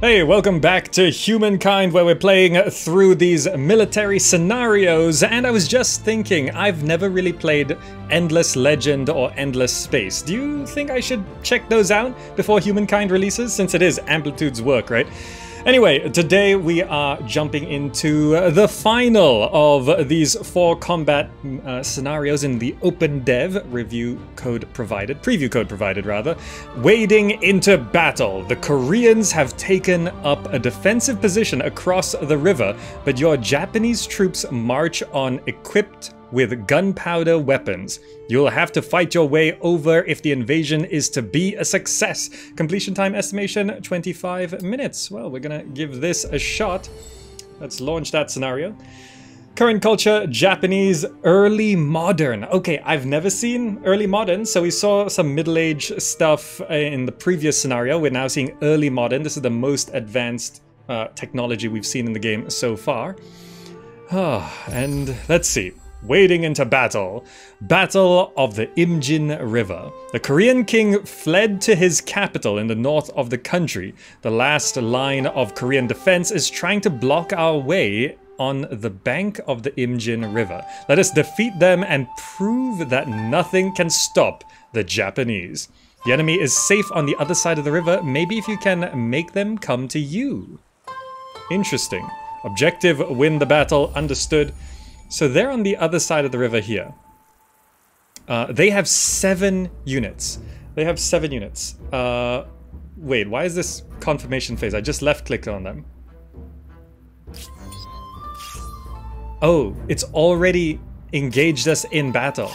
Hey, welcome back to Humankind, where we're playing through these military scenarios, and I was just thinking, I've never really played Endless Legend or Endless Space. Do you think I should check those out before Humankind releases, since it is Amplitude's work, right? Anyway, today we are jumping into the final of these 4 combat scenarios in the OpenDev preview code provided, wading into battle. The Koreans have taken up a defensive position across the river, but your Japanese troops march on equipped with gunpowder weapons. You'll have to fight your way over if the invasion is to be a success. Completion time estimation 25 minutes. Well, we're gonna give this a shot. Let's launch that scenario. Current culture, Japanese, early modern. Okay, I've never seen early modern, so we saw some middle-age stuff in the previous scenario. We're now seeing early modern. This is the most advanced technology we've seen in the game so far. And let's see. Wading into battle. Battle of the Imjin River. The Korean king fled to his capital in the north of the country. The last line of Korean defense is trying to block our way on the bank of the Imjin River. Let us defeat them and prove that nothing can stop the Japanese. The enemy is safe on the other side of the river. Maybe if you can make them come to you. Interesting. Objective, win the battle. Understood. So they're on the other side of the river here. They have 7 units. Wait, why is this confirmation phase? I just left-clicked on them. Oh, it's already engaged us in battle.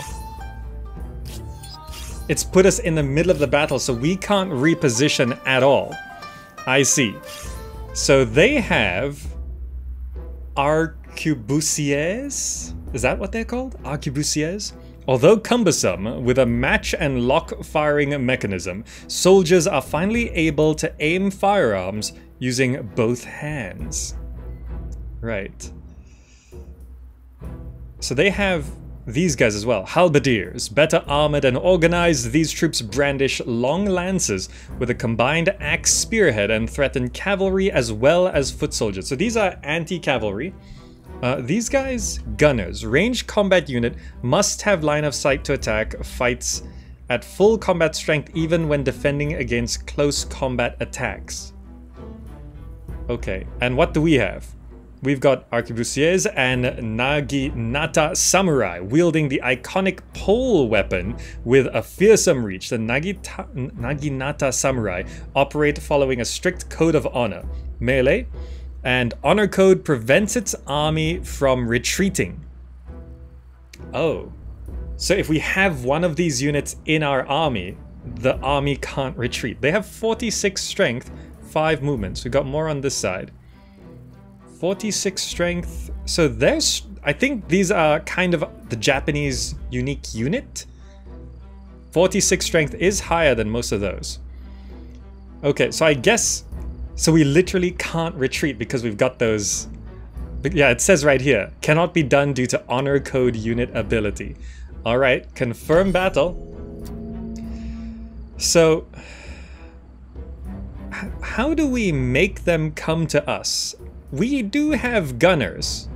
It's put us in the middle of the battle, so we can't reposition at all. I see. So they have arquebusiers? Is that what they're called? Arquebusiers? Although cumbersome, with a match and lock firing mechanism, soldiers are finally able to aim firearms using both hands. Right. So they have these guys as well. Halberdiers. Better armored and organized, these troops brandish long lances with a combined axe spearhead and threaten cavalry as well as foot soldiers. So these are anti-cavalry. These guys, gunners. Ranged combat unit, must have line of sight to attack, fights at full combat strength even when defending against close combat attacks. Okay, and what do we have? We've got arquebusiers and Naginata samurai, wielding the iconic pole weapon with a fearsome reach. The Naginata samurai operate following a strict code of honor. Melee, and honor code prevents its army from retreating. Oh, so if we have one of these units in our army, the army can't retreat. They have 46 strength, 5 movements. We got more on this side. 46 strength. So there's, I think these are kind of the Japanese unique unit. 46 strength is higher than most of those. Okay, so I guess, so we literally can't retreat because we've got those. But yeah, it says right here, cannot be done due to honor code unit ability. All right, confirm battle. So how do we make them come to us? We do have gunners.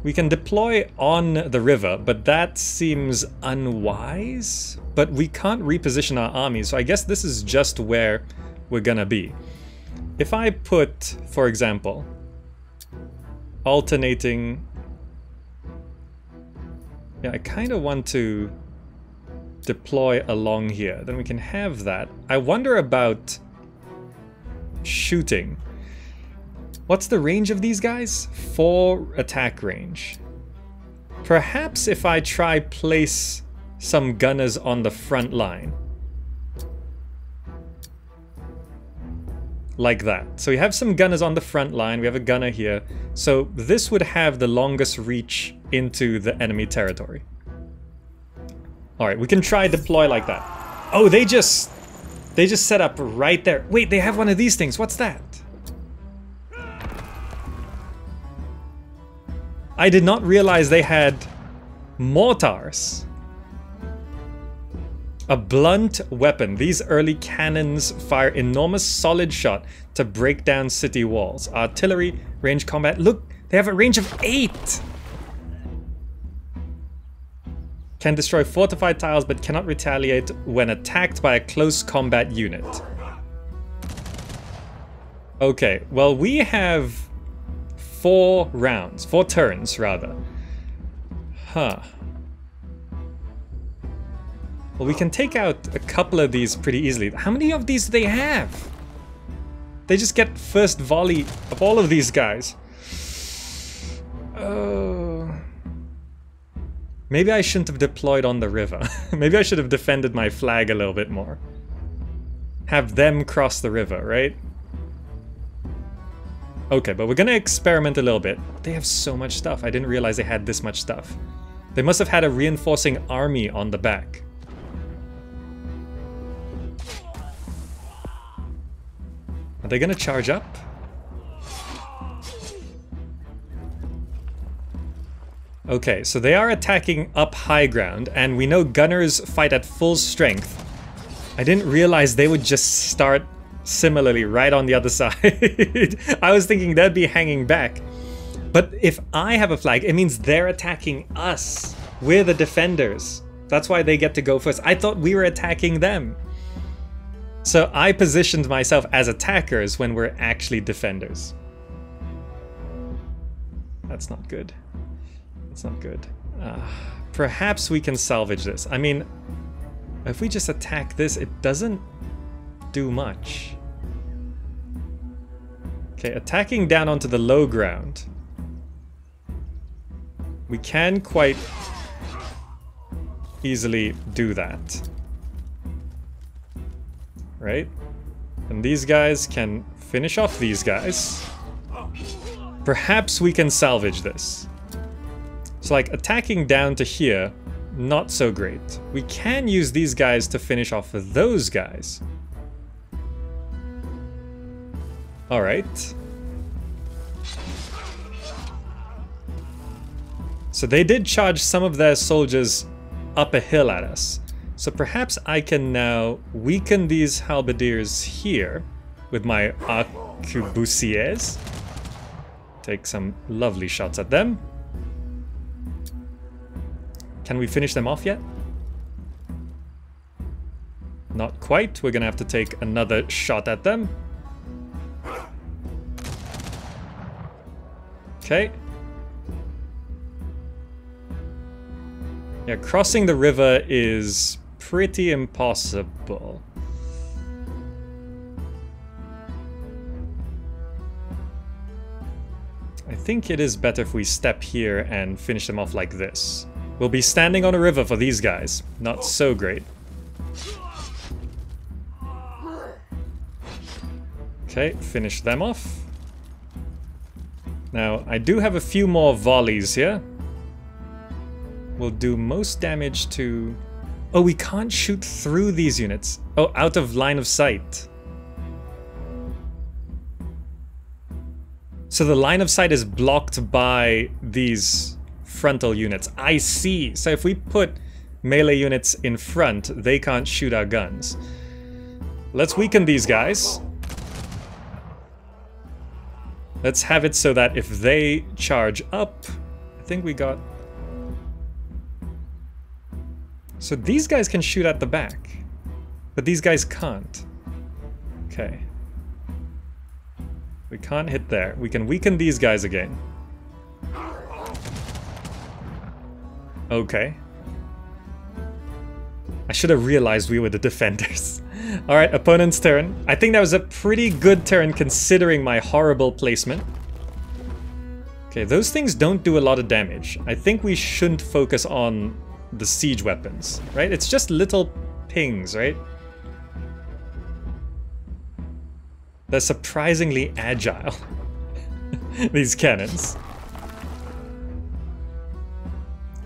We can deploy on the river, but that seems unwise. But we can't reposition our army, so I guess this is just where we're gonna be. If I put, for example, alternating... Yeah, I kind of want to deploy along here. Then we can have that. I wonder about shooting. What's the range of these guys? 4 attack range. Perhaps if I try place some gunners on the front line. Like that. So we have some gunners on the front line. We have a gunner here. So this would have the longest reach into the enemy territory. Alright, we can try deploy like that. Oh, they just set up right there. Wait, they have one of these things. What's that? I did not realize they had mortars. A blunt weapon. These early cannons fire enormous solid shot to break down city walls. Artillery, range combat. Look, they have a range of 8! Can destroy fortified tiles but cannot retaliate when attacked by a close combat unit. Okay, well we have 4 rounds. 4 turns, rather. Huh. Well, we can take out a couple of these pretty easily. How many of these do they have? They just get first volley of all of these guys. Oh. Maybe I shouldn't have deployed on the river. Maybe I should have defended my flag a little bit more. Have them cross the river, right? Okay, but we're gonna experiment a little bit. They have so much stuff. I didn't realize they had this much stuff. They must have had a reinforcing army on the back. Are they gonna charge up? Okay, so they are attacking up high ground, and we know gunners fight at full strength. I didn't realize they would just start similarly right on the other side. I was thinking they'd be hanging back. But if I have a flag, it means they're attacking us. We're the defenders. That's why they get to go first. I thought we were attacking them. So I positioned myself as attackers when we're actually defenders. That's not good. That's not good. Perhaps we can salvage this. I mean, if we just attack this, it doesn't do much. Okay, attacking down onto the low ground. We can quite easily do that. Right? And these guys can finish off these guys. Perhaps we can salvage this. So like attacking down to here, not so great. We can use these guys to finish off those guys. Alright. So they did charge some of their soldiers up a hill at us. So perhaps I can now weaken these halberdiers here with my arquebusiers. Take some lovely shots at them. Can we finish them off yet? Not quite. We're gonna have to take another shot at them. Okay. Yeah, crossing the river is pretty impossible. I think it is better if we step here and finish them off like this. We'll be standing on a river for these guys. Not so great. Okay, finish them off. Now, I do have a few more volleys here. We'll do most damage to... Oh, we can't shoot through these units. Oh, out of line of sight. So the line of sight is blocked by these frontal units. I see. So if we put melee units in front, they can't shoot our guns. Let's weaken these guys. Let's have it so that if they charge up, I think we got... So these guys can shoot at the back, but these guys can't. Okay. We can't hit there. We can weaken these guys again. Okay. I should have realized we were the defenders. Alright, opponent's turn. I think that was a pretty good turn considering my horrible placement. Okay, those things don't do a lot of damage. I think we shouldn't focus on the siege weapons, right? It's just little pings, right? They're surprisingly agile, these cannons.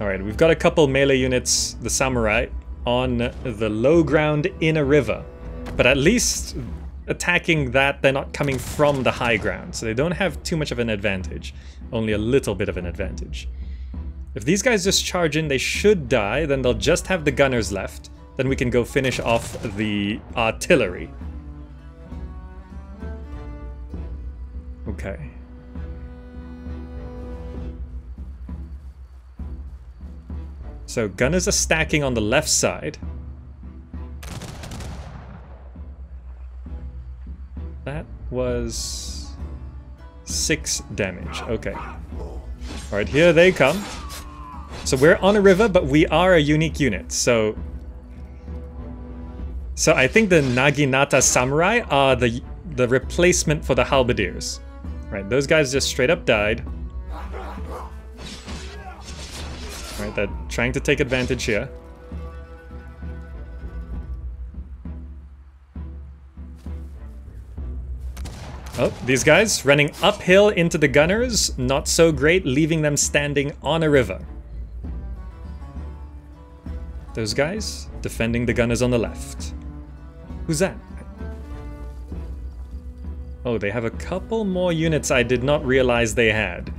Alright, we've got a couple melee units, the samurai, on the low ground in a river. But at least attacking that, they're not coming from the high ground, so they don't have too much of an advantage. Only a little bit of an advantage. If these guys just charge in, they should die, then they'll just have the gunners left. then we can go finish off the artillery. Okay. So gunners are stacking on the left side. That was 6 damage. Okay. Alright, here they come. So we're on a river, but we are a unique unit. So I think the Naginata Samurai are the replacement for the Halberdiers. Right, those guys just straight up died. Right, they're trying to take advantage here. Oh, these guys running uphill into the gunners. Not so great, leaving them standing on a river. Those guys defending the gunners on the left. Who's that? Oh, they have a couple more units I did not realize they had.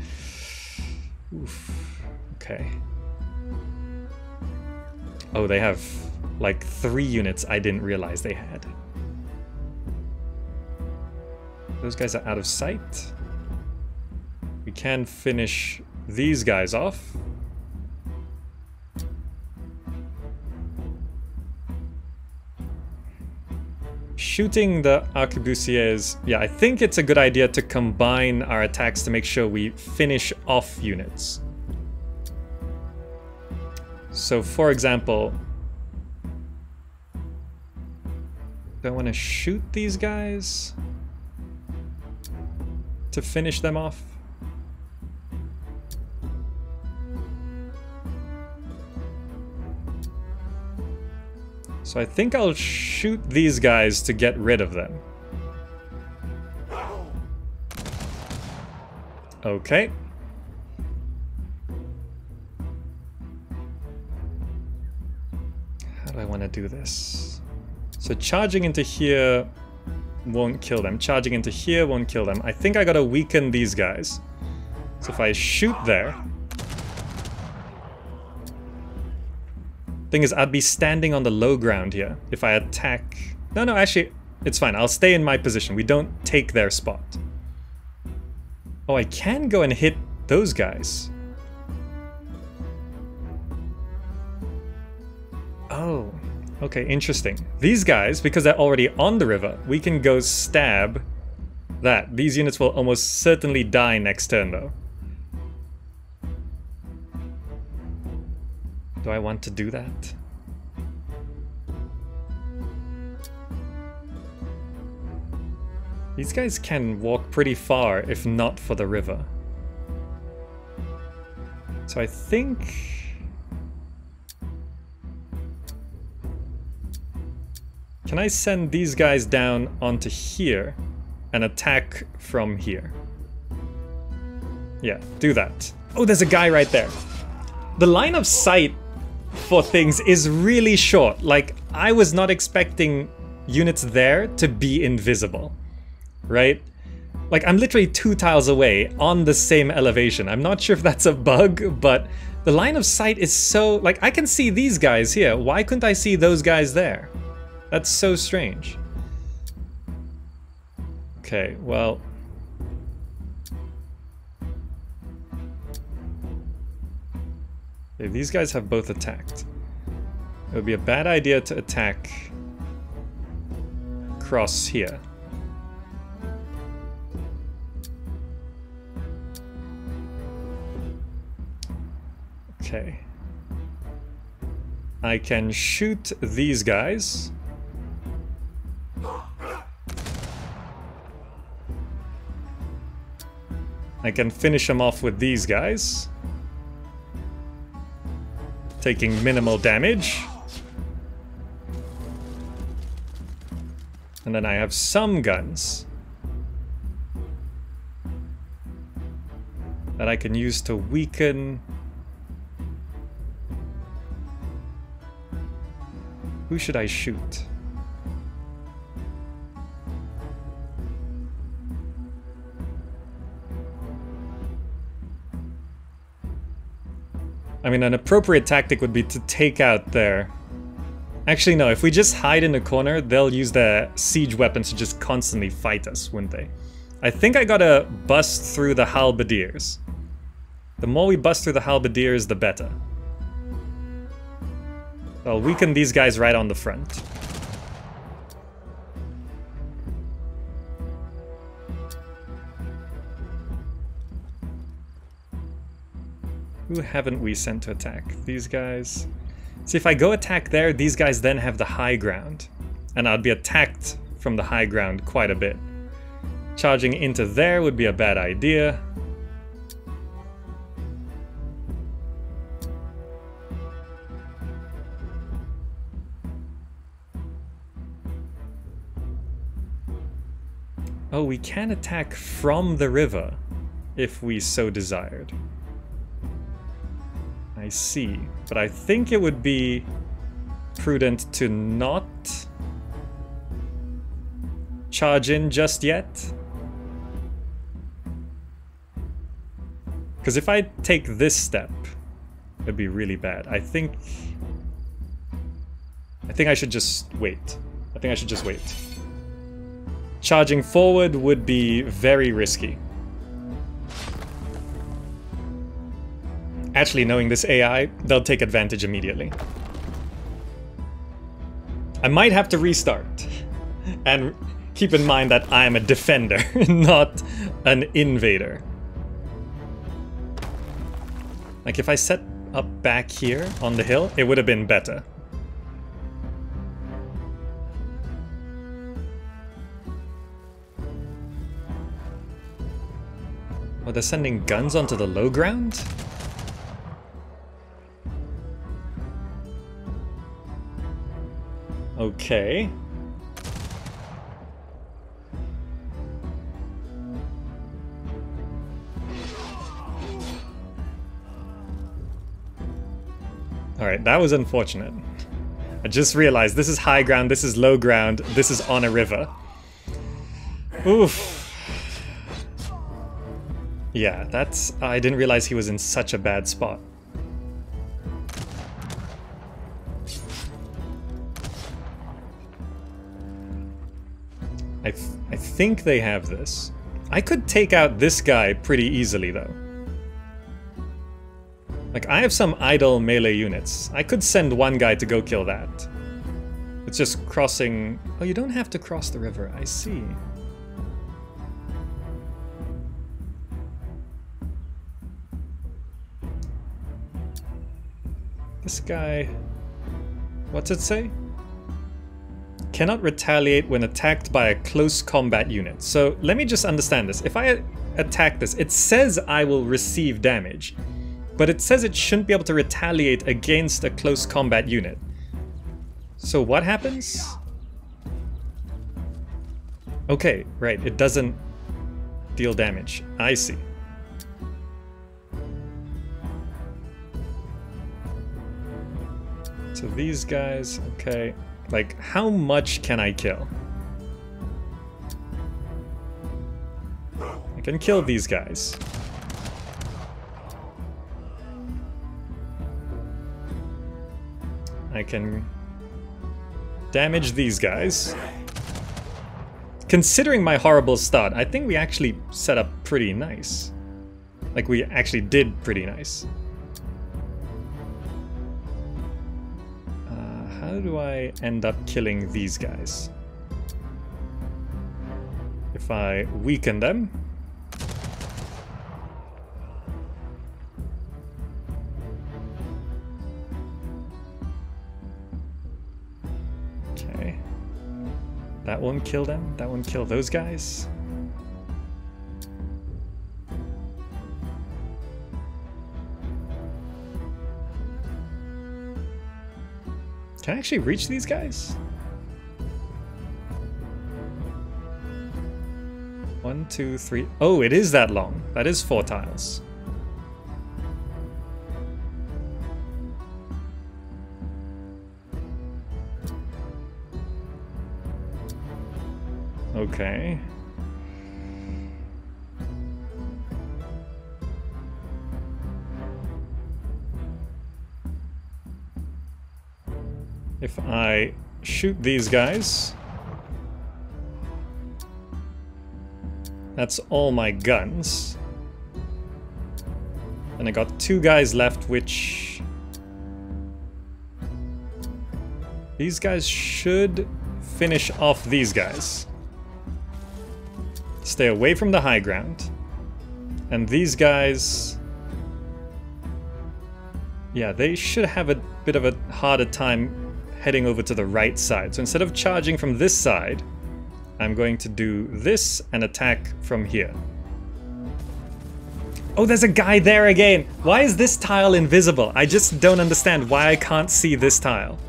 Oof. Okay. Oh, they have like 3 units I didn't realize they had. Those guys are out of sight. We can finish these guys off. Shooting the arquebusiers, yeah, I think it's a good idea to combine our attacks to make sure we finish off units. So, for example, do I want to shoot these guys to finish them off? So I think I'll shoot these guys to get rid of them. Okay. How do I want to do this? So charging into here won't kill them. Charging into here won't kill them. I think I gotta weaken these guys. So if I shoot there... Thing is, I'd be standing on the low ground here if I attack... No, actually, it's fine. I'll stay in my position. We don't take their spot. Oh, I can go and hit those guys. Oh, okay, interesting. These guys, because they're already on the river, we can go stab that. These units will almost certainly die next turn, though. Do I want to do that? These guys can walk pretty far if not for the river. So I think... Can I send these guys down onto here and attack from here? Yeah, do that. Oh, there's a guy right there. The line of sight for things is really short. Like, I was not expecting units there to be invisible, right? Like, I'm literally 2 tiles away on the same elevation. I'm not sure if that's a bug, but the line of sight is so... Like, I can see these guys here. Why couldn't I see those guys there? That's so strange. Okay, well... These guys have both attacked. It would be a bad idea to attack across here. Okay. I can shoot these guys. I can finish them off with these guys. Taking minimal damage. And then I have some guns that I can use to weaken. Who should I shoot? I mean, an appropriate tactic would be to take out their Actually, no, if we just hide in the corner, they'll use their siege weapons to just constantly fight us, wouldn't they? I think I gotta bust through the halberdiers. The more we bust through the halberdiers, the better. I'll weaken these guys right on the front. Who haven't we sent to attack? These guys. See, if I go attack there, these guys then have the high ground. And I'd be attacked from the high ground quite a bit. Charging into there would be a bad idea. Oh, we can attack from the river if we so desired. I see, but I think it would be prudent to not charge in just yet. Because if I take this step, it'd be really bad. I think I should just wait. I think I should just wait. Charging forward would be very risky. Actually, knowing this AI, they'll take advantage immediately. I might have to restart. And keep in mind that I am a defender, not an invader. Like, if I set up back here on the hill, it would have been better. Oh, they're sending guns onto the low ground? Okay. Alright, that was unfortunate. I just realized this is high ground, this is low ground, this is on a river. Oof. Yeah, that's... I didn't realize he was in such a bad spot. I think they have this. I could take out this guy pretty easily, though. Like, I have some idle melee units. I could send one guy to go kill that. It's just crossing... Oh, you don't have to cross the river. I see. This guy... What's it say? Cannot retaliate when attacked by a close combat unit. So let me just understand this. If I attack this, it says I will receive damage, but it says it shouldn't be able to retaliate against a close combat unit. So what happens? Okay, right, it doesn't deal damage. I see. So these guys, okay. Like, how much can I kill? I can kill these guys. I can damage these guys. Considering my horrible start, I think we actually set up pretty nice. Like, we actually did pretty nice. How do I end up killing these guys? If I weaken them. Okay. That won't kill them. That won't kill those guys. Can I actually reach these guys? 1, 2, 3. Oh, it is that long. That is 4 tiles. Okay. if I shoot these guys, that's all my guns. And I got 2 guys left, which... these guys should finish off these guys. Stay away from the high ground. And these guys... yeah, they should have a bit of a harder time heading over to the right side. So instead of charging from this side, I'm going to do this and attack from here. Oh, there's a guy there again! Why is this tile invisible? I just don't understand why I can't see this tile.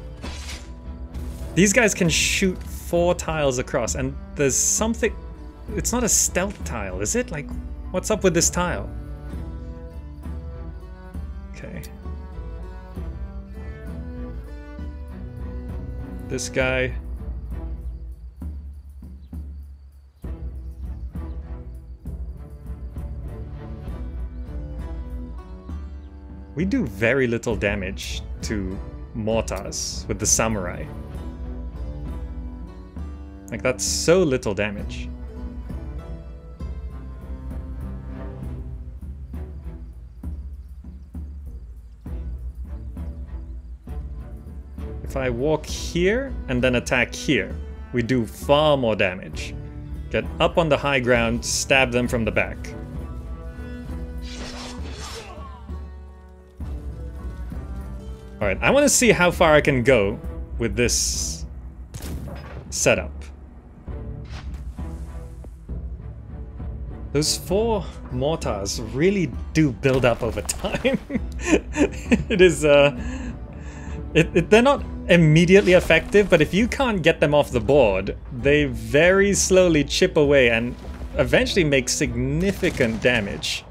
These guys can shoot 4 tiles across, and there's something... it's not a stealth tile, is it? Like, what's up with this tile? Okay. This guy... we do very little damage to mortars with the samurai. Like, that's so little damage. If I walk here and then attack here, we do far more damage. Get up on the high ground, stab them from the back. Alright, I want to see how far I can go with this setup. Those 4 mortars really do build up over time. It is, they're not immediately effective, but if you can't get them off the board, they very slowly chip away and eventually make significant damage.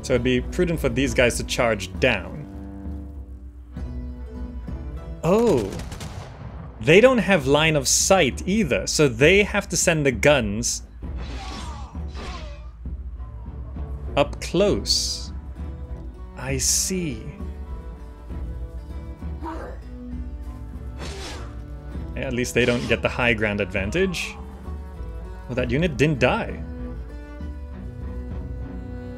So it'd be prudent for these guys to charge down. Oh! They don't have line of sight either, so they have to send the guns up close. I see. Yeah, at least they don't get the high ground advantage. Well, that unit didn't die.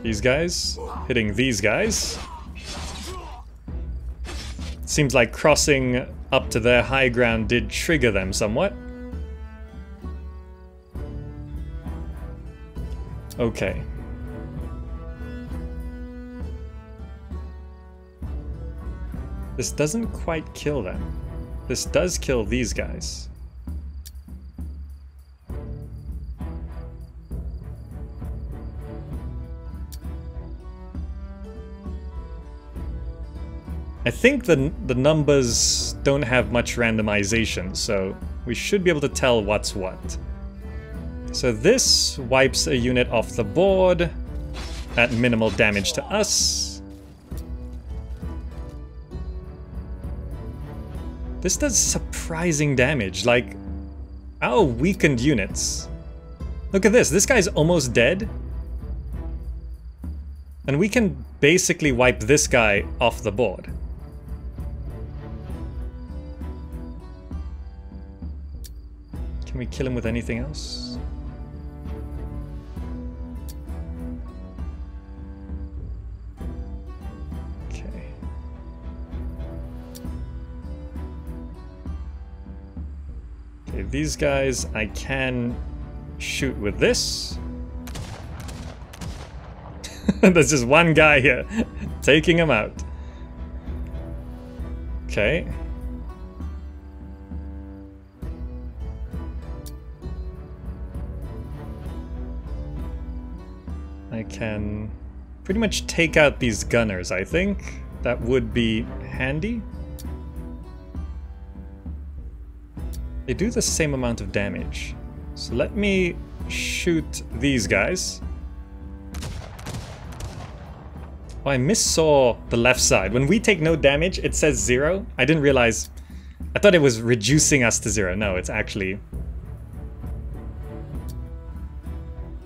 These guys hitting these guys. Seems like crossing up to their high ground did trigger them somewhat. Okay. This doesn't quite kill them. This does kill these guys. I think the numbers don't have much randomization, so we should be able to tell what's what. So this wipes a unit off the board at minimal damage to us. This does surprising damage, like our weakened units. Look at this, this guy's almost dead. And we can basically wipe this guy off the board. Can we kill him with anything else? Okay. Okay, these guys I can shoot with this. There's just one guy here, taking him out. Okay. I can pretty much take out these gunners, I think. That would be handy. They do the same amount of damage. So let me shoot these guys. Oh, I missaw the left side. When we take no damage, it says 0. I didn't realize. I thought it was reducing us to 0. No, it's actually...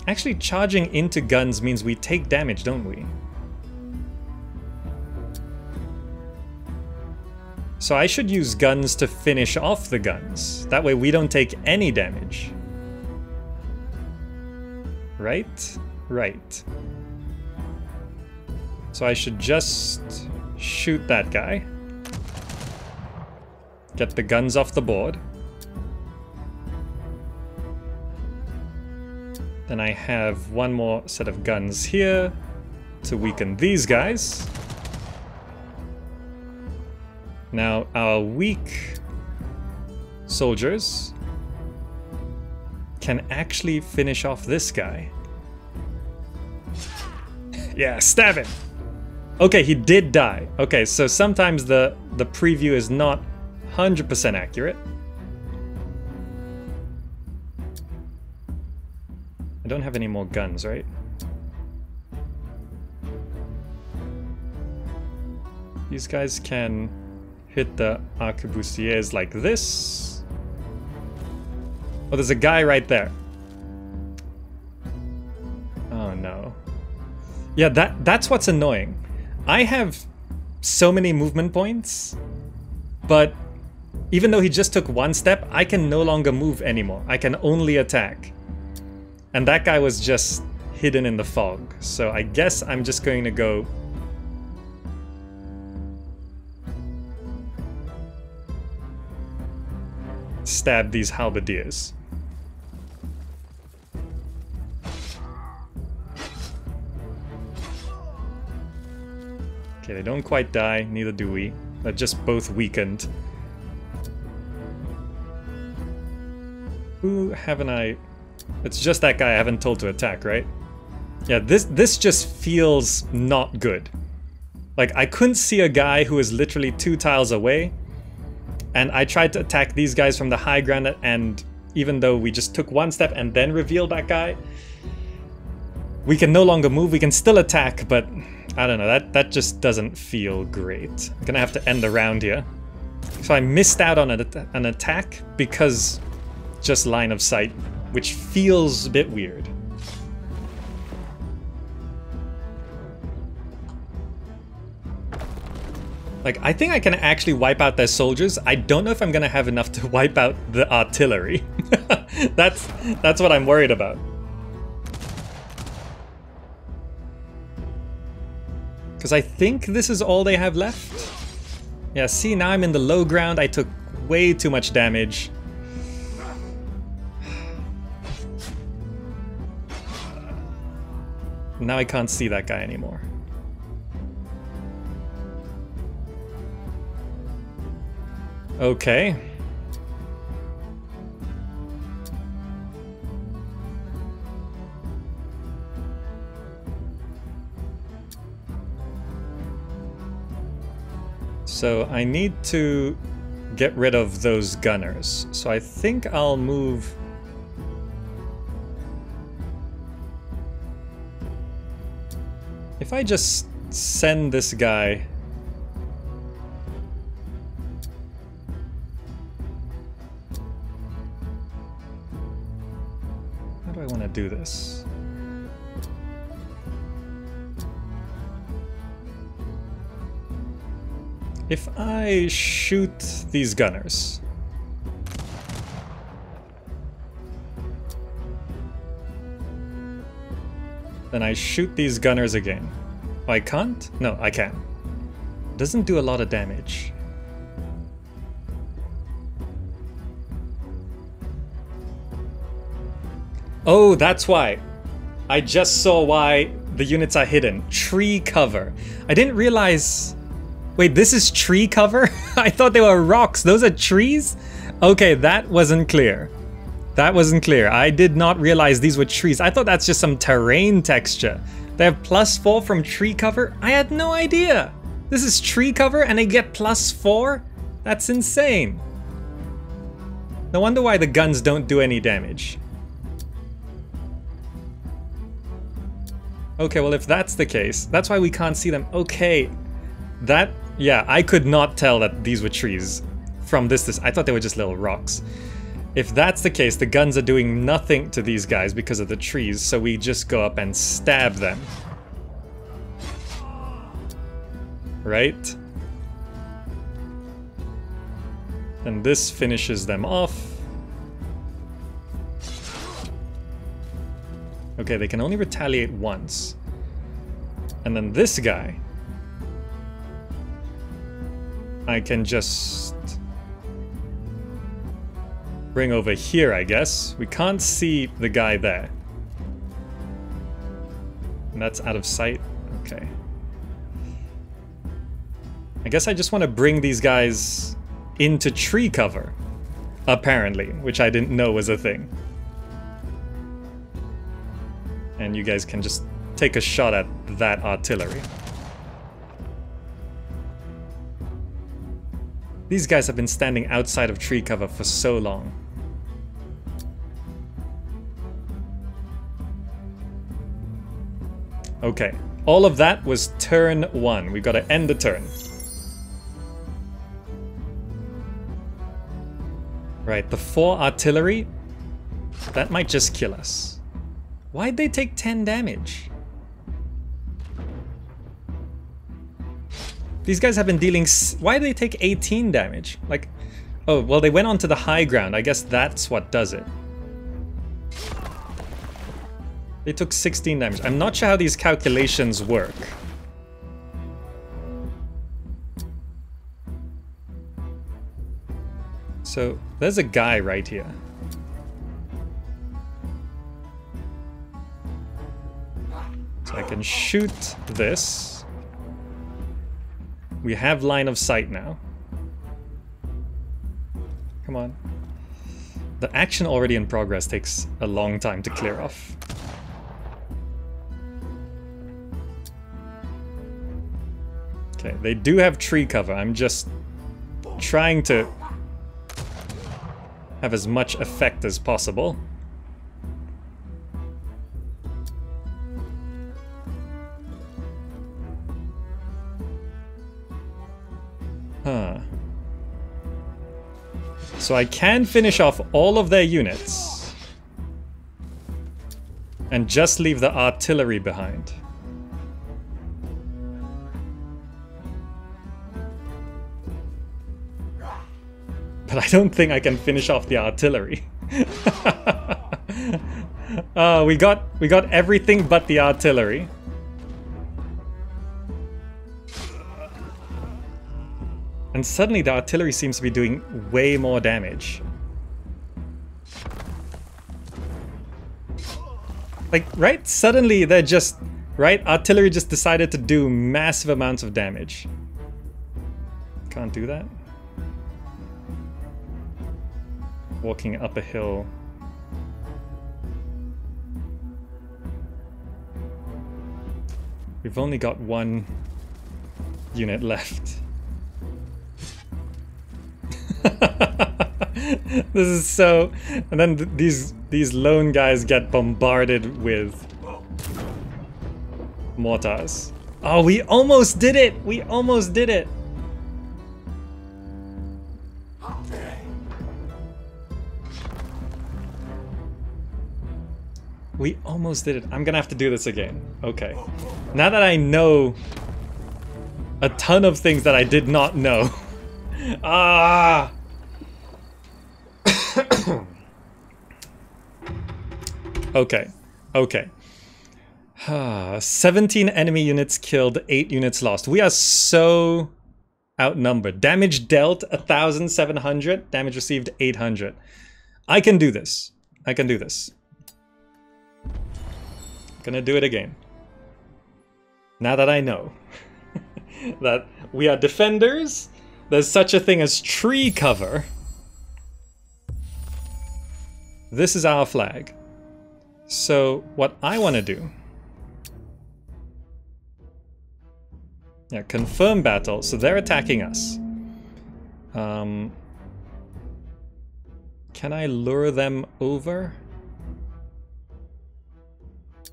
Actually, charging into guns means we take damage, don't we? So I should use guns to finish off the guns. That way we don't take any damage. Right? Right. So I should just shoot that guy. Get the guns off the board. Then I have one more set of guns here to weaken these guys. Now our weak soldiers can actually finish off this guy. Yeah, stab him! Okay, he did die. Okay, so sometimes the preview is not 100% accurate. I don't have any more guns, right? These guys can hit the arquebusiers like this. Oh, there's a guy right there. Oh no. Yeah, that's what's annoying. I have so many movement points, but even though he just took one step, I can no longer move anymore. I can only attack. And that guy was just hidden in the fog. So I guess I'm just going to go... stab these halberdiers. Okay, they don't quite die, neither do we. They're just both weakened. Who haven't I... It's just that guy I haven't told to attack, right? Yeah, this just feels not good. Like, I couldn't see a guy who was literally 2 tiles away, and I tried to attack these guys from the high ground, and even though we just took one step and then revealed that guy, we can no longer move. We can still attack, but I don't know, that just doesn't feel great. I'm gonna have to end the round here. So I missed out on an attack because just line of sight, which feels a bit weird. Like, I think I can actually wipe out their soldiers. I don't know if I'm gonna have enough to wipe out the artillery. That's what I'm worried about. Because I think this is all they have left. Yeah, see, now I'm in the low ground. I took way too much damage. Now I can't see that guy anymore. Okay. So I need to get rid of those gunners. So I think I'll move... If I just send this guy... How do I want to do this? If I shoot these gunners... Then I shoot these gunners again. Oh, I can't? No, I can. Doesn't do a lot of damage. Oh, that's why. I just saw why the units are hidden. Tree cover. I didn't realize... Wait, this is tree cover? I thought they were rocks. Those are trees? Okay, that wasn't clear. That wasn't clear. I did not realize these were trees. I thought that's just some terrain texture. They have +4 from tree cover? I had no idea. This is tree cover and they get +4? That's insane. No wonder why the guns don't do any damage. Okay, well if that's the case, that's why we can't see them. Okay, that, yeah, I could not tell that these were trees from this. I thought they were just little rocks. If that's the case, the guns are doing nothing to these guys because of the trees, so we just go up and stab them. Right? And this finishes them off. Okay, they can only retaliate once. And then this guy, I can just bring over here, I guess. We can't see the guy there. And that's out of sight. Okay. I guess I just want to bring these guys into tree cover, apparently, which I didn't know was a thing. And you guys can just take a shot at that artillery. These guys have been standing outside of tree cover for so long. Okay, all of that was turn 1. We've got to end the turn. Right, the 4 artillery, that might just kill us. Why'd they take 10 damage? These guys have been dealing... Why did they take 18 damage? Like, oh, well, they went onto the high ground. I guess that's what does it. They took 16 damage. I'm not sure how these calculations work. So, there's a guy right here. So I can shoot this. We have line of sight now. Come on. The action already in progress takes a long time to clear off. Okay, they do have tree cover. I'm just trying to have as much effect as possible. Huh. So I can finish off all of their units and just leave the artillery behind. But I don't think I can finish off the artillery. We got everything but the artillery. And suddenly the artillery seems to be doing way more damage. Like, right? Suddenly they're just... Right? Artillery just decided to do massive amounts of damage. Can't do that. Walking up a hill. We've only got 1 unit left. This is so... And then these lone guys get bombarded with mortars. Oh, we almost did it! We almost did it! We almost did it. I'm gonna have to do this again. Okay. Now that I know a ton of things that I did not know. Ah! Okay. Okay. 17 enemy units killed, 8 units lost. We are so outnumbered. Damage dealt 1,700. Damage received 800. I can do this. I can do this. Gonna do it again. Now that I know that we are defenders, there's such a thing as tree cover. This is our flag. So what I want to do... Yeah, confirm battle. So they're attacking us. Can I lure them over?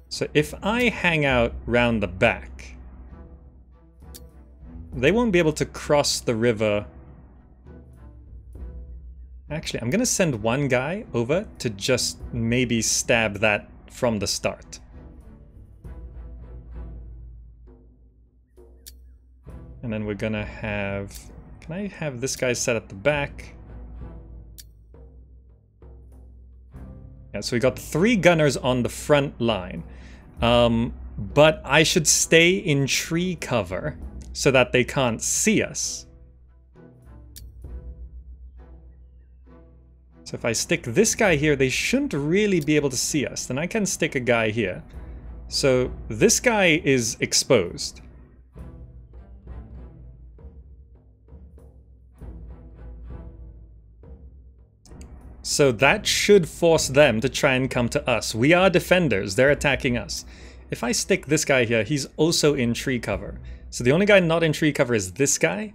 So if I hang out round the back, they won't be able to cross the river. Actually, I'm gonna send one guy over to just maybe stab that from the start. And then we're gonna have... Can I have this guy set at the back? Yeah, so we got 3 gunners on the front line. But I should stay in tree cover so that they can't see us. So if I stick this guy here, they shouldn't really be able to see us. Then I can stick a guy here. So this guy is exposed. So that should force them to try and come to us. We are defenders, they're attacking us. If I stick this guy here, he's also in tree cover. So the only guy not in tree cover is this guy,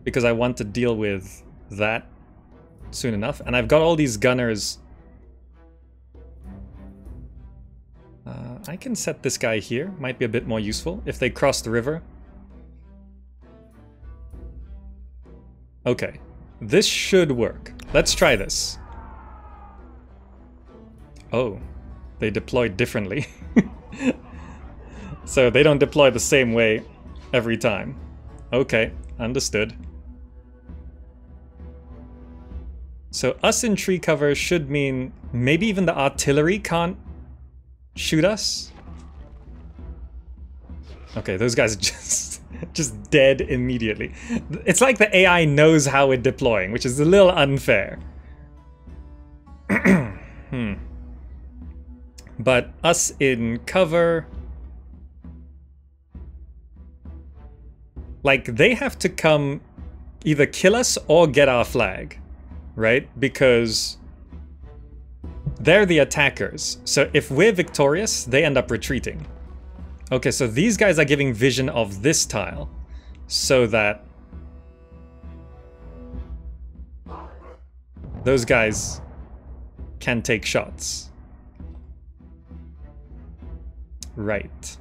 because I want to deal with that soon enough. And I've got all these gunners. I can set this guy here, might be a bit more useful if they cross the river. Okay, this should work. Let's try this. Oh, they deployed differently. So they don't deploy the same way every time. Okay, understood. So us in tree cover should mean maybe even the artillery can't shoot us. Okay, those guys are just dead immediately. It's like the AI knows how we're deploying, which is a little unfair. But us in cover, like they have to come either kill us or get our flag, right? Because they're the attackers. So if we're victorious, they end up retreating. Okay, so these guys are giving vision of this tile so that those guys can take shots. Right.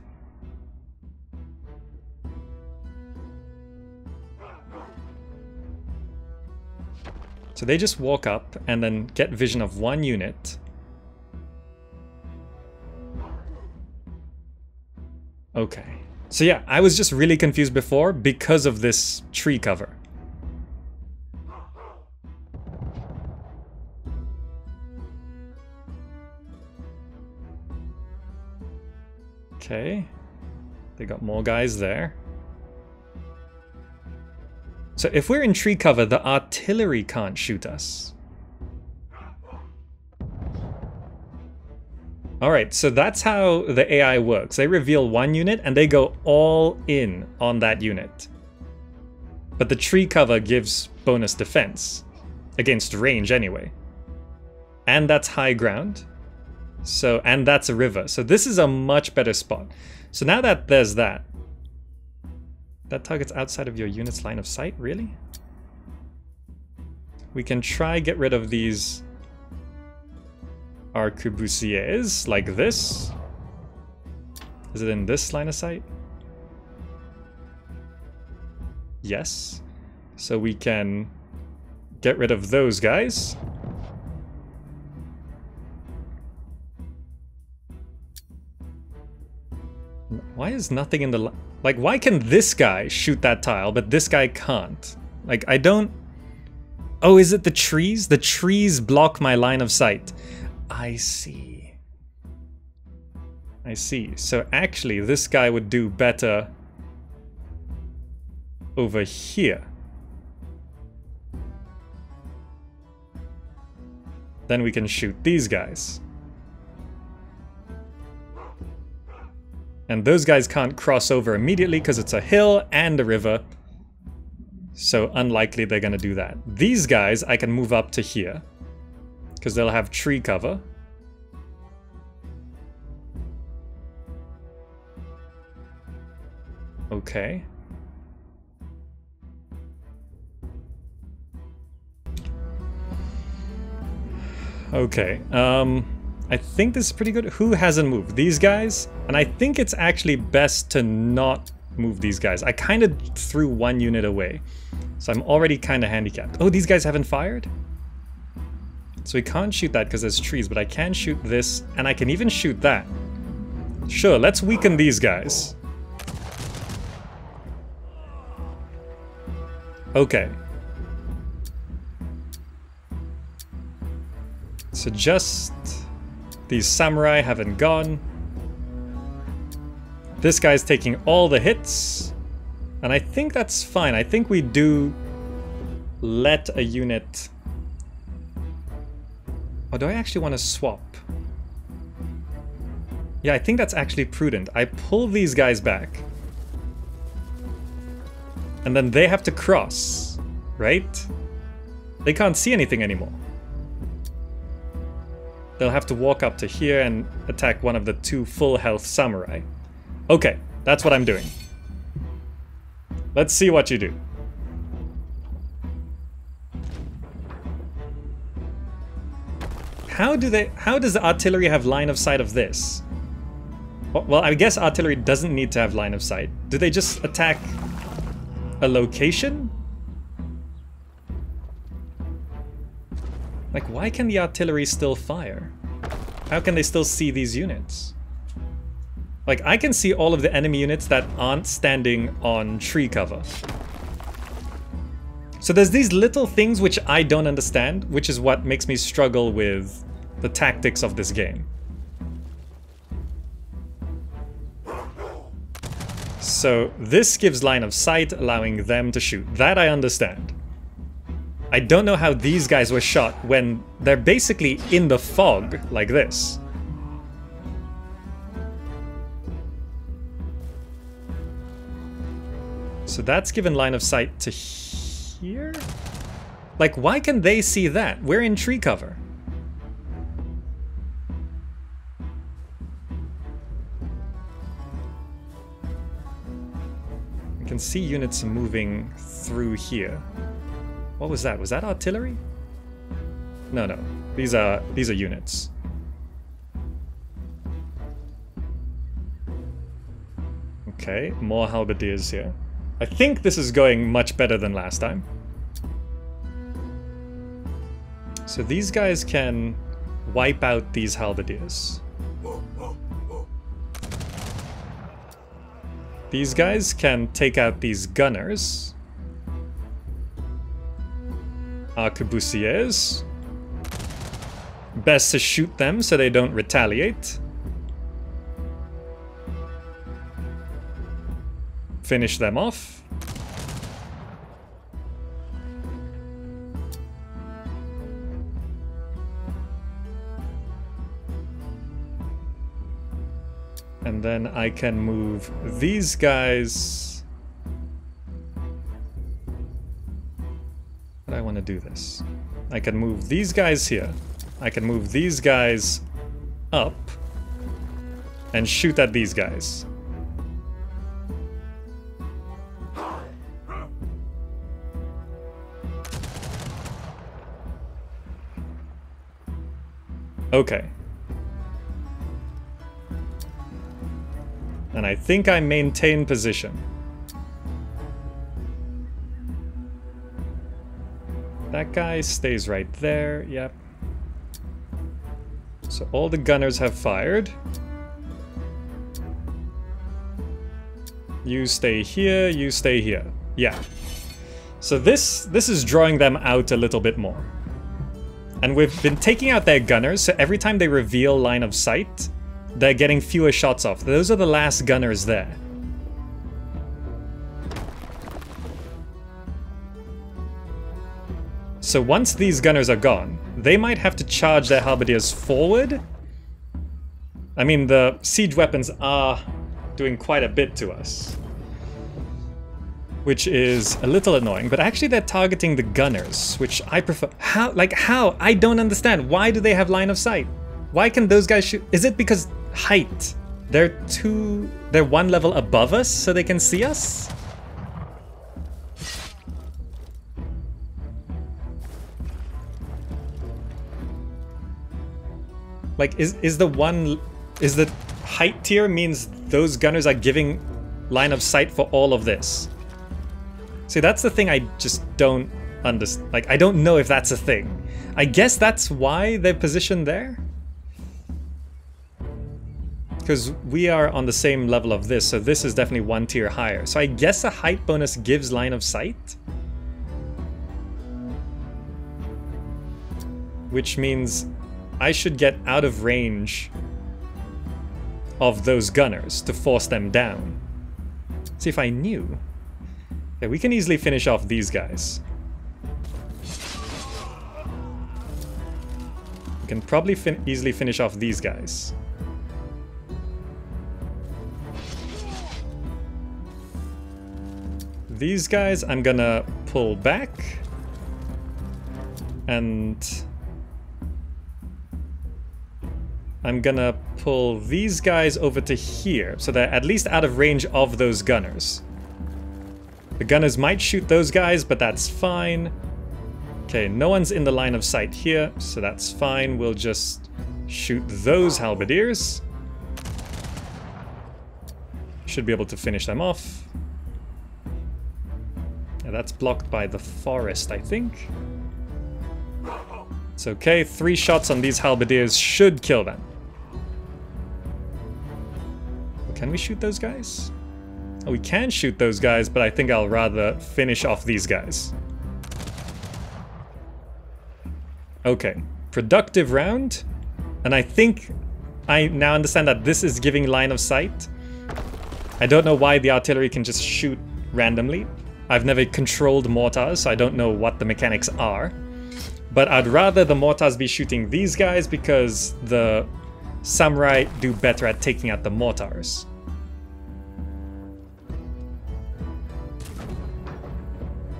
So they just walk up and then get vision of one unit. Okay. So yeah, I was just really confused before because of this tree cover. Okay. They got more guys there. So if we're in tree cover, the artillery can't shoot us. Alright, so that's how the AI works. They reveal one unit and they go all in on that unit. But the tree cover gives bonus defense. Against range anyway. And that's high ground. So, and that's a river. So this is a much better spot. So now that there's that. That target's outside of your unit's line of sight, really? We can try get rid of these arquebusiers like this. Is it in this line of sight? Yes. So we can get rid of those guys. Why is nothing in the... Like, why can this guy shoot that tile, but this guy can't? Like, I don't... Oh, is it the trees? The trees block my line of sight. I see. I see. So actually, this guy would do better over here. Then we can shoot these guys. And those guys can't cross over immediately because it's a hill and a river. So unlikely they're going to do that. These guys I can move up to here. Because they'll have tree cover. Okay. Okay. I think this is pretty good. Who hasn't moved? These guys? And I think it's actually best to not move these guys. I kind of threw one unit away. So I'm already kind of handicapped. Oh, these guys haven't fired? So we can't shoot that because there's trees, but I can shoot this, and I can even shoot that. Sure, let's weaken these guys. Okay. So So just these samurai haven't gone. This guy's taking all the hits. And I think that's fine. I think we do let a unit... Or do I actually want to swap? Yeah, I think that's actually prudent. I pull these guys back. And then they have to cross, right? They can't see anything anymore. They'll have to walk up to here and attack one of the 2 full health samurai. Okay, that's what I'm doing. Let's see what you do. How does the artillery have line of sight of this? Well, I guess artillery doesn't need to have line of sight. Do they just attack a location? Like, why can the artillery still fire? How can they still see these units? Like, I can see all of the enemy units that aren't standing on tree cover. So there's these little things which I don't understand, which is what makes me struggle with the tactics of this game. So this gives line of sight, allowing them to shoot. That I understand. I don't know how these guys were shot when they're basically in the fog, like this. So that's given line of sight to here? Like, why can they see that? We're in tree cover. I can see units moving through here. What was that? Was that artillery? No, no. These are units. Okay, more halberdiers here. I think this is going much better than last time. So these guys can wipe out these halberdiers. These guys can take out these gunners. Arquebusiers. Best to shoot them so they don't retaliate. Finish them off. And then I can move these guys. But I want to do this. I can move these guys here. I can move these guys up and shoot at these guys. Okay. And I think I maintain position. That guy stays right there, yep. So all the gunners have fired. You stay here, you stay here. Yeah. So this is drawing them out a little bit more. And we've been taking out their gunners, so every time they reveal line of sight, they're getting fewer shots off. Those are the last gunners there. So once these gunners are gone, they might have to charge their halberdiers forward. I mean, the siege weapons are doing quite a bit to us, which is a little annoying, but actually they're targeting the gunners, which I prefer. How? Like, how? I don't understand. Why do they have line of sight? Why can those guys shoot? Is it because height? They're one level above us, so they can see us? Like, is the height tier means those gunners are giving line of sight for all of this? See, that's the thing I just don't understand. Like, I don't know if that's a thing. I guess that's why they're positioned there? Because we are on the same level of this, so this is definitely one tier higher. So I guess a height bonus gives line of sight? Which means I should get out of range of those gunners to force them down. See if I knew. Yeah, we can easily finish off these guys. We can probably easily finish off these guys. These guys I'm gonna pull back. And I'm gonna pull these guys over to here, so they're at least out of range of those gunners. The gunners might shoot those guys, but that's fine. Okay, no one's in the line of sight here, so that's fine. We'll just shoot those halberdiers. Should be able to finish them off. Yeah, that's blocked by the forest, I think. It's okay, 3 shots on these halberdiers should kill them. Can we shoot those guys? Oh, we can shoot those guys, but I think I'll rather finish off these guys. Okay, productive round. And I think I now understand that this is giving line of sight. I don't know why the artillery can just shoot randomly. I've never controlled mortars, so I don't know what the mechanics are. But I'd rather the mortars be shooting these guys because the samurai do better at taking out the mortars.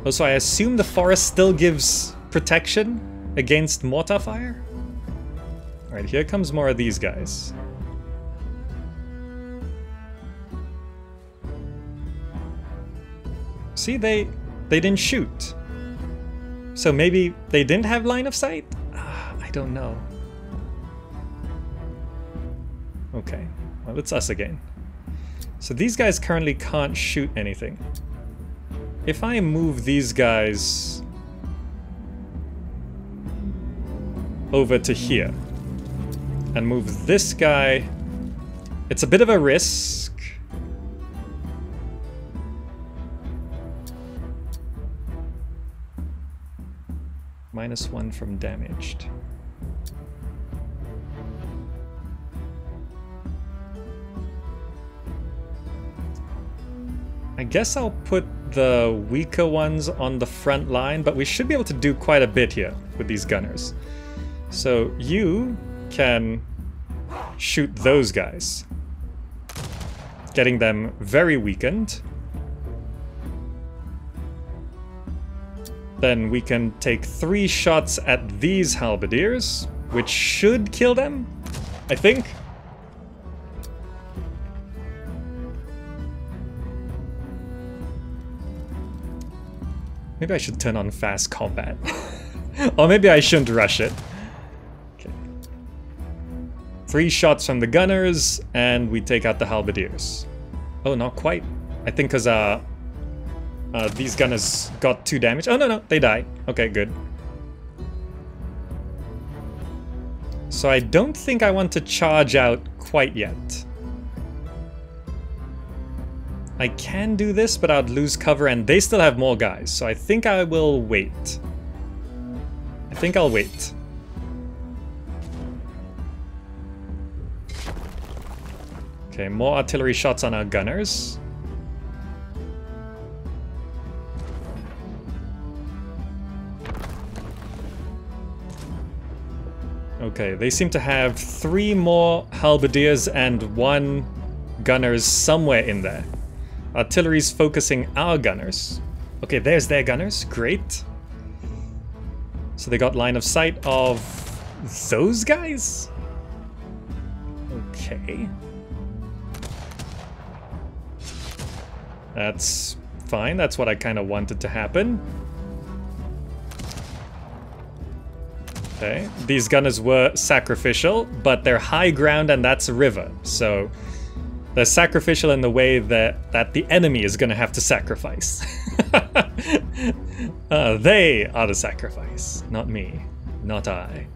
Also, I assume the forest still gives protection against mortar fire? Alright, here comes more of these guys. See, they didn't shoot. So maybe they didn't have line of sight? I don't know. Okay, well, it's us again. So these guys currently can't shoot anything. If I move these guys over to here and move this guy, it's a bit of a risk. -1 from damaged. I guess I'll put the weaker ones on the front line, but we should be able to do quite a bit here with these gunners. So you can shoot those guys, getting them very weakened. Then we can take 3 shots at these halberdiers, which should kill them, I think. Maybe I should turn on fast combat. Or maybe I shouldn't rush it. Okay. 3 shots from the gunners, and we take out the halberdiers. Oh, not quite. I think because these gunners got 2 damage. Oh, no, they die. Okay, good. So I don't think I want to charge out quite yet. I can do this, but I'd lose cover, and they still have more guys, so I think I will wait. I think I'll wait. Okay, more artillery shots on our gunners. Okay, they seem to have 3 more halberdiers and 1 gunners somewhere in there. Artillery's focusing our gunners. Okay, there's their gunners. Great. So they got line of sight of those guys? Okay. That's fine. That's what I kind of wanted to happen. Okay, these gunners were sacrificial, but they're high ground and that's a river. So they're sacrificial in the way that the enemy is going to have to sacrifice. They are the sacrifice, not me, not I.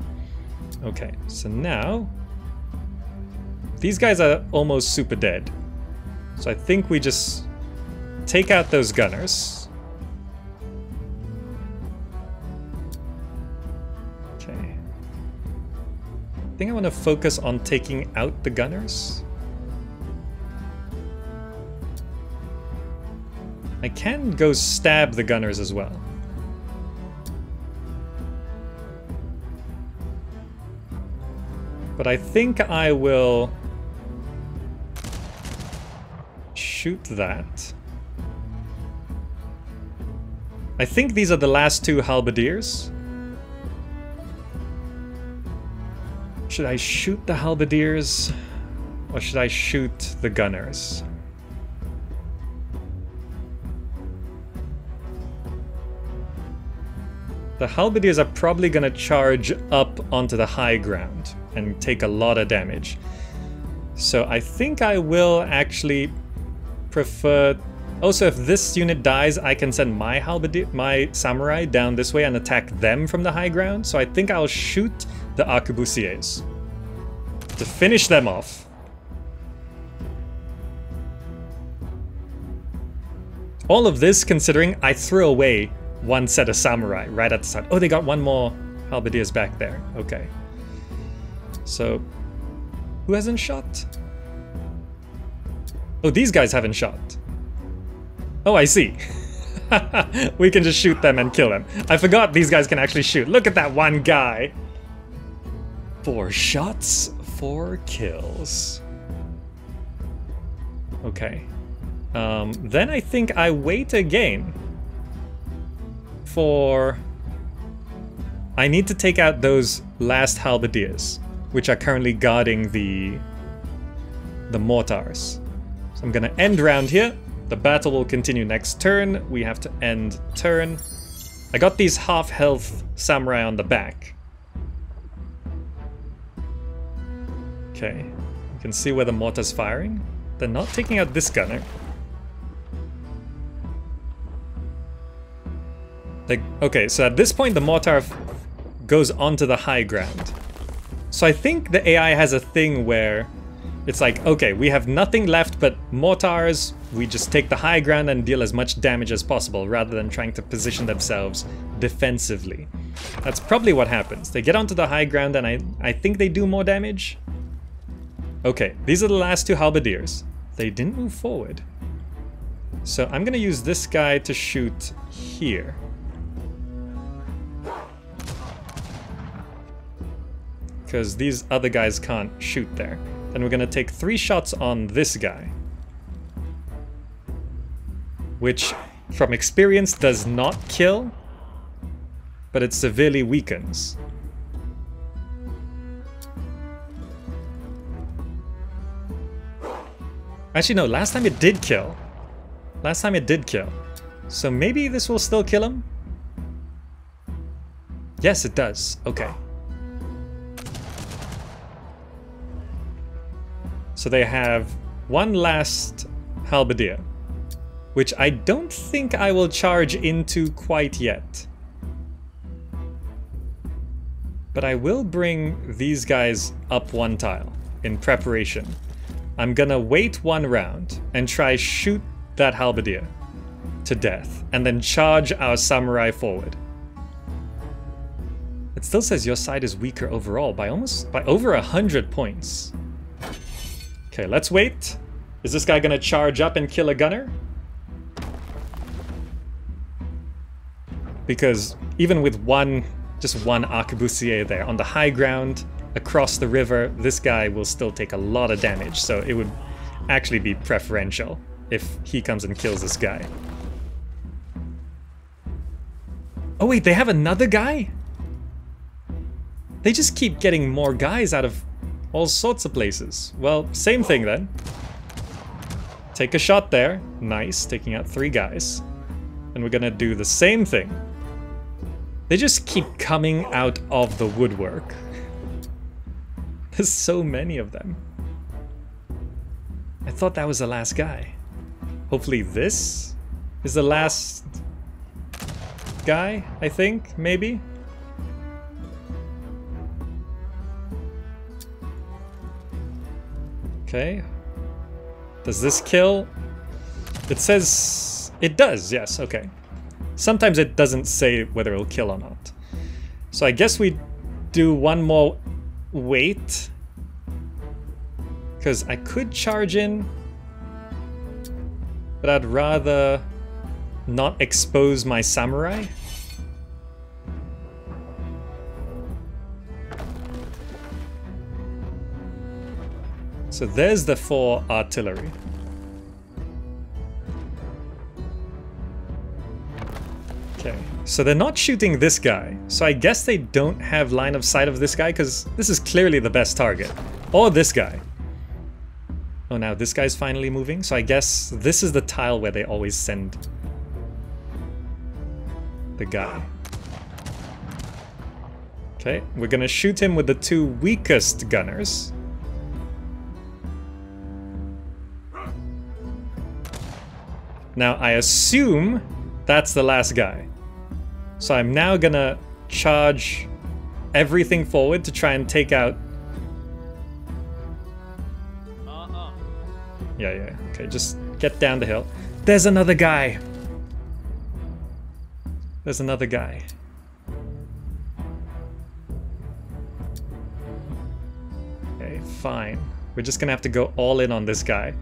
Okay, so now these guys are almost super dead. So I think we just take out those gunners. Okay. think I want to focus on taking out the gunners. I can go stab the gunners as well. But I think I will shoot that. I think these are the last two halberdiers. Should I shoot the halberdiers or should I shoot the gunners? The halberdiers are probably gonna charge up onto the high ground and take a lot of damage. So I think I will actually prefer... Also, if this unit dies, I can send my samurai down this way and attack them from the high ground. So I think I'll shoot the arquebusiers to finish them off. All of this considering I threw away one set of samurai right at the start. Oh, they got one more halberdiers back there. Okay. So, who hasn't shot? Oh, these guys haven't shot. Oh, I see. We can just shoot them and kill them. I forgot these guys can actually shoot. Look at that one guy. 4 shots, 4 kills. Okay. Then I think I wait again for... I need to take out those last halberdiers, which are currently guarding the mortars. So I'm gonna end round here. The battle will continue next turn. We have to end turn. I got these half-health samurai on the back. Okay, you can see where the mortar's firing. They're not taking out this gunner. Okay, so at this point the mortar goes onto the high ground. So I think the AI has a thing where it's like, okay, we have nothing left but mortars, we just take the high ground and deal as much damage as possible rather than trying to position themselves defensively. That's probably what happens. They get onto the high ground and I think they do more damage. Okay, these are the last 2 halberdiers. They didn't move forward. So I'm gonna use this guy to shoot here. Because these other guys can't shoot there. Then we're gonna take 3 shots on this guy. Which, from experience, does not kill, but it severely weakens. Actually, no, last time it did kill. Last time it did kill. So maybe this will still kill him? Yes, it does. Okay. So they have one last halberdier, which I don't think I will charge into quite yet. But I will bring these guys up 1 tile in preparation. I'm gonna wait 1 round and try shoot that halberdier to death and then charge our samurai forward. It still says your side is weaker overall by over 100 points. Okay, let's wait. Is this guy gonna charge up and kill a gunner? Because even with just one arquebusier there on the high ground across the river, this guy will still take a lot of damage. So it would actually be preferential if he comes and kills this guy. Oh wait, they have another guy? They just keep getting more guys out of all sorts of places. Well, same thing then. Take a shot there. Nice, taking out 3 guys. And we're gonna do the same thing. They just keep coming out of the woodwork. There's so many of them. I thought that was the last guy. Hopefully this is the last guy, I think, maybe? Okay. Does this kill? It says it does, yes, okay. Sometimes it doesn't say whether it'll kill or not. So I guess we do one more wait. Because I could charge in. But I'd rather not expose my samurai. So there's the 4 artillery. Okay, so they're not shooting this guy. So I guess they don't have line of sight of this guy because this is clearly the best target. Or this guy. Oh, now this guy's finally moving. So I guess this is the tile where they always send the guy. Okay, we're gonna shoot him with the 2 weakest gunners. Now, I assume that's the last guy. So I'm now gonna charge everything forward to try and take out... Yeah, okay, just get down the hill. There's another guy! There's another guy. Okay, fine. We're just gonna have to go all in on this guy.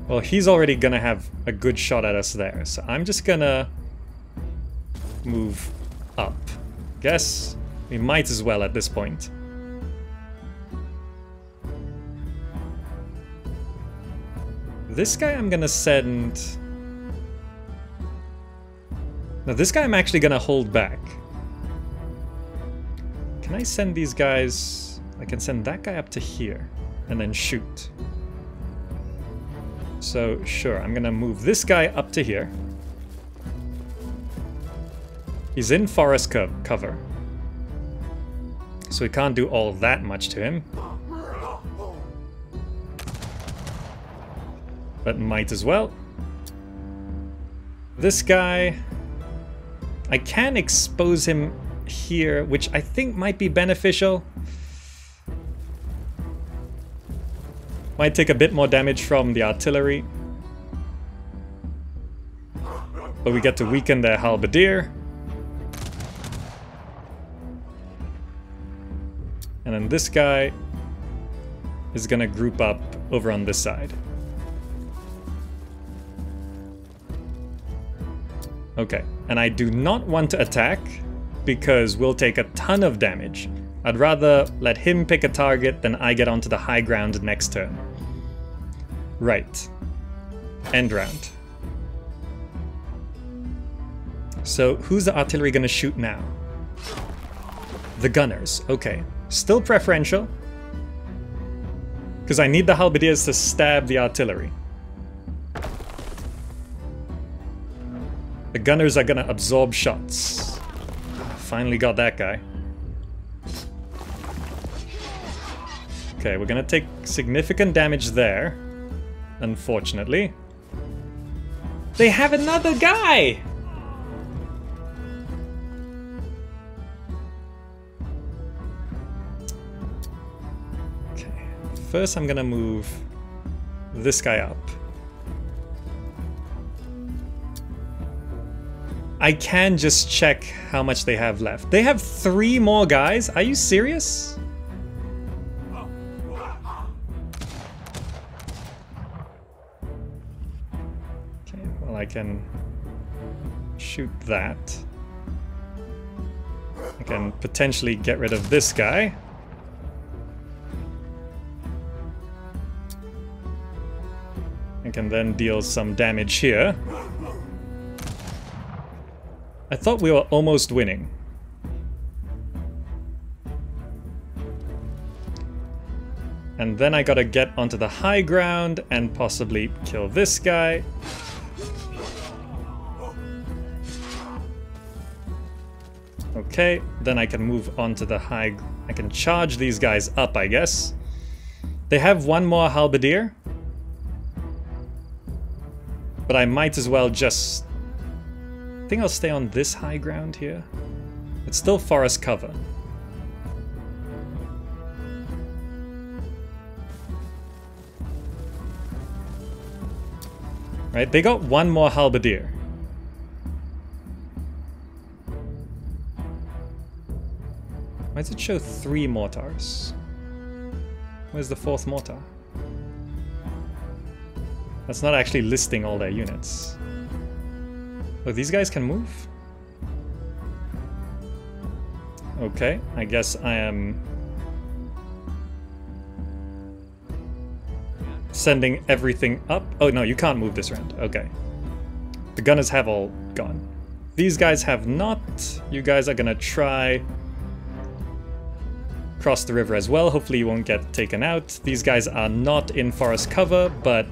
Well, he's already gonna have a good shot at us there, so I'm just gonna move up. Guess we might as well at this point. This guy I'm gonna send... Now this guy I'm actually gonna hold back. Can I send these guys... I can send that guy up to here and then shoot. So, sure, I'm gonna move this guy up to here. He's in forest cover. So we can't do all that much to him. But might as well. This guy... I can expose him here, which I think might be beneficial. Might take a bit more damage from the artillery. But we get to weaken their halberdier. And then this guy is gonna group up over on this side. Okay, and I do not want to attack because we'll take a ton of damage. I'd rather let him pick a target than I get onto the high ground next turn. Right. End round. So, who's the artillery gonna shoot now? The gunners. Okay. Still preferential. Because I need the halberdiers to stab the artillery. The gunners are gonna absorb shots. Finally got that guy. Okay, we're gonna take significant damage there. Unfortunately. They have another guy! Okay, first I'm gonna move this guy up. I can just check how much they have left. They have 3 more guys? Are you serious? I can shoot that. I can potentially get rid of this guy. I can then deal some damage here. I thought we were almost winning. And then I gotta get onto the high ground and possibly kill this guy. Okay, then I can move on to the high... I can charge these guys up, I guess. They have 1 more halberdier. But I might as well just... I think I'll stay on this high ground here. It's still forest cover. Right, they got one more halberdier. Why does it show 3 mortars? Where's the 4th mortar? That's not actually listing all their units. Oh, these guys can move? Okay, I guess I am sending everything up. Oh no, you can't move this round. Okay. The gunners have all gone. These guys have not. You guys are gonna try cross the river as well. Hopefully you won't get taken out. These guys are not in forest cover, but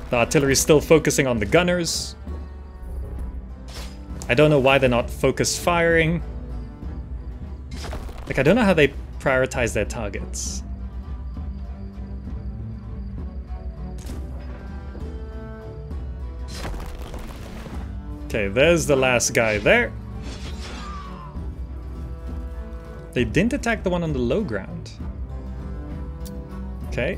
the artillery is still focusing on the gunners. I don't know why they're not focus firing. Like, I don't know how they prioritize their targets. Okay, there's the last guy there. They didn't attack the one on the low ground. Okay.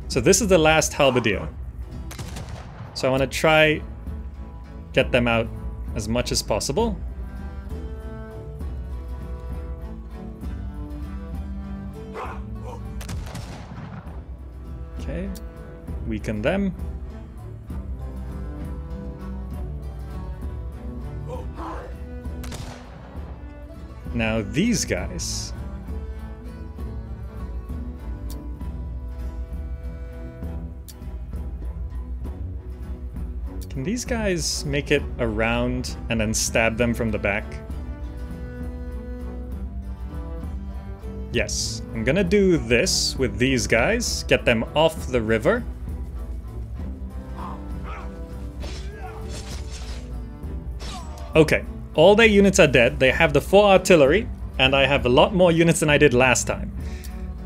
So this is the last halberdier. So I want to try get them out as much as possible. Okay. Weaken them. Now these guys. Can these guys make it around and then stab them from the back? Yes, I'm gonna do this with these guys, get them off the river. Okay, all their units are dead. They have the 4 artillery, and I have a lot more units than I did last time.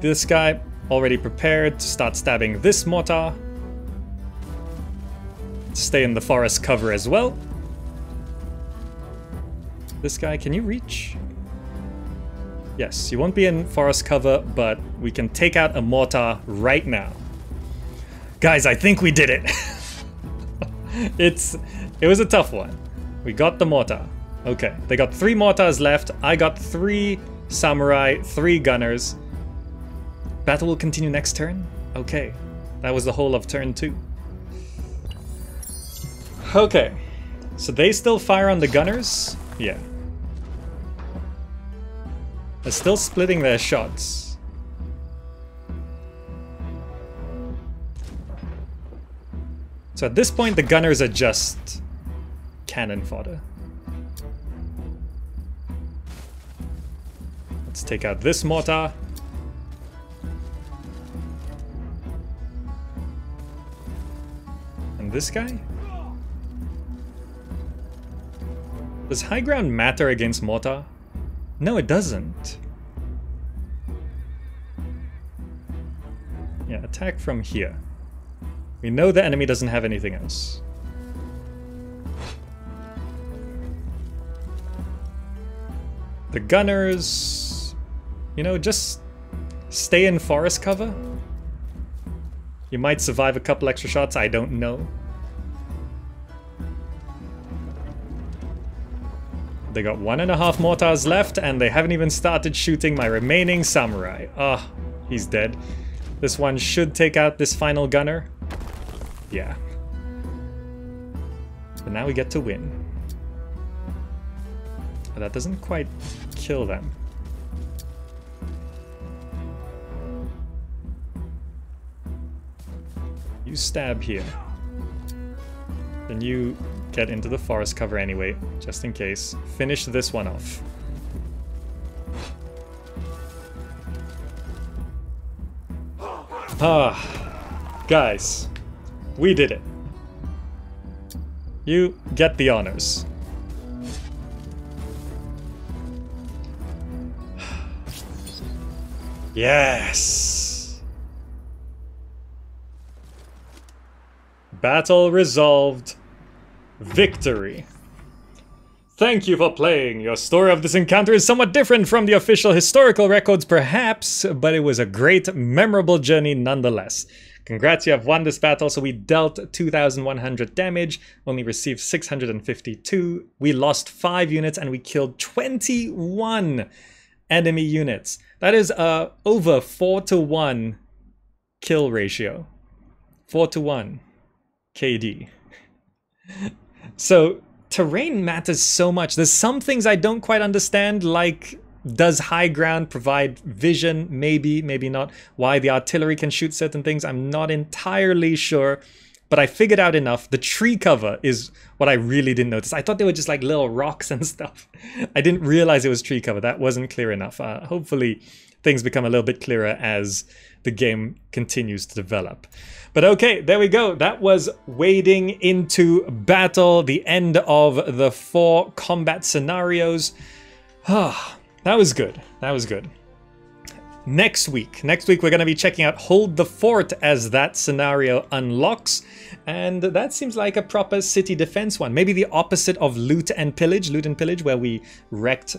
This guy already prepared to start stabbing this mortar. Stay in the forest cover as well. This guy, can you reach? Yes, you won't be in forest cover, but we can take out a mortar right now. Guys, I think we did it. It was a tough one. We got the mortar. Okay, they got 3 mortars left. I got 3 samurai, 3 gunners. Battle will continue next turn? Okay, that was the whole of turn 2. Okay, so they still fire on the gunners? Yeah. They're still splitting their shots. So at this point, the gunners are just cannon fodder. Let's take out this mortar. And this guy? Does high ground matter against mortar? No, it doesn't. Yeah, attack from here. We know the enemy doesn't have anything else. The gunners, you know, just stay in forest cover. You might survive a couple extra shots, I don't know. They got 1.5 mortars left, and they haven't even started shooting my remaining samurai. Ah, he's dead. This one should take out this final gunner. Yeah. But now we get to win. But that doesn't quite kill them. You stab here. Then you get into the forest cover anyway, just in case. Finish this one off. Ah, guys, we did it. You get the honors. Yes! Battle resolved. Victory. Thank you for playing. Your story of this encounter is somewhat different from the official historical records perhaps, but it was a great, memorable journey nonetheless. Congrats, you have won this battle. So we dealt 2,100 damage, only received 652. We lost 5 units and we killed 21 enemy units. That is over 4-to-1 kill ratio. 4-to-1 KD. So terrain matters so much. There's some things I don't quite understand, like does high ground provide vision? Maybe, maybe not. Why the artillery can shoot certain things, I'm not entirely sure. But I figured out enough. The tree cover is what I really didn't notice. I thought they were just like little rocks and stuff. I didn't realize it was tree cover. That wasn't clear enough. Hopefully things become a little bit clearer as the game continues to develop. But okay, there we go. That was wading into battle, the end of the 4 combat scenarios. That was good. That was good. Next week we're going to be checking out Hold the Fort as that scenario unlocks. And that seems like a proper city defense one. Maybe the opposite of Loot and Pillage, where we wrecked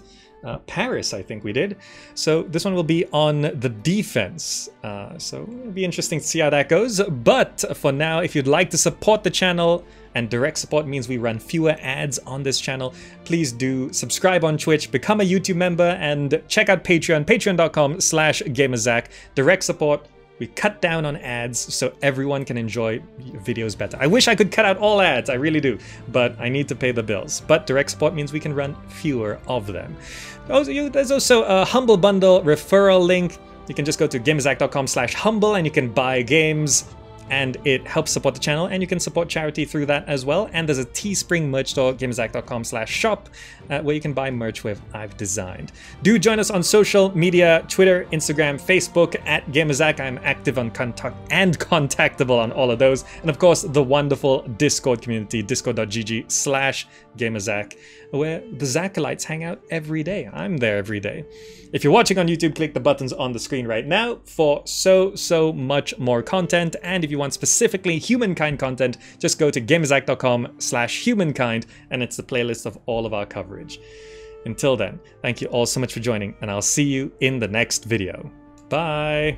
Paris, I think we did. So this one will be on the defense. So it'll be interesting to see how that goes. But for now, if you'd like to support the channel, and direct support means we run fewer ads on this channel, please do subscribe on Twitch, become a YouTube member, and check out Patreon, patreon.com/GamerZach. Direct support, we cut down on ads so everyone can enjoy videos better. I wish I could cut out all ads, I really do, but I need to pay the bills. But direct support means we can run fewer of them. There's also a Humble Bundle referral link. You can just go to gamerzach.com/humble and you can buy games, and it helps support the channel, and you can support charity through that as well. And there's a Teespring merch store, gamerzach.com/shop, where you can buy merch I've designed. Do join us on social media, Twitter, Instagram, Facebook, @GamerZach. I'm active on and contactable on all of those. And of course, the wonderful Discord community, discord.gg/GamerZach, where the Zachalites hang out every day. I'm there every day. If you're watching on YouTube, click the buttons on the screen right now for so much more content. And if you want specifically Humankind content, just go to gamerzach.com/humankind, and it's the playlist of all of our coverage. Until then, thank you all so much for joining, and I'll see you in the next video. Bye!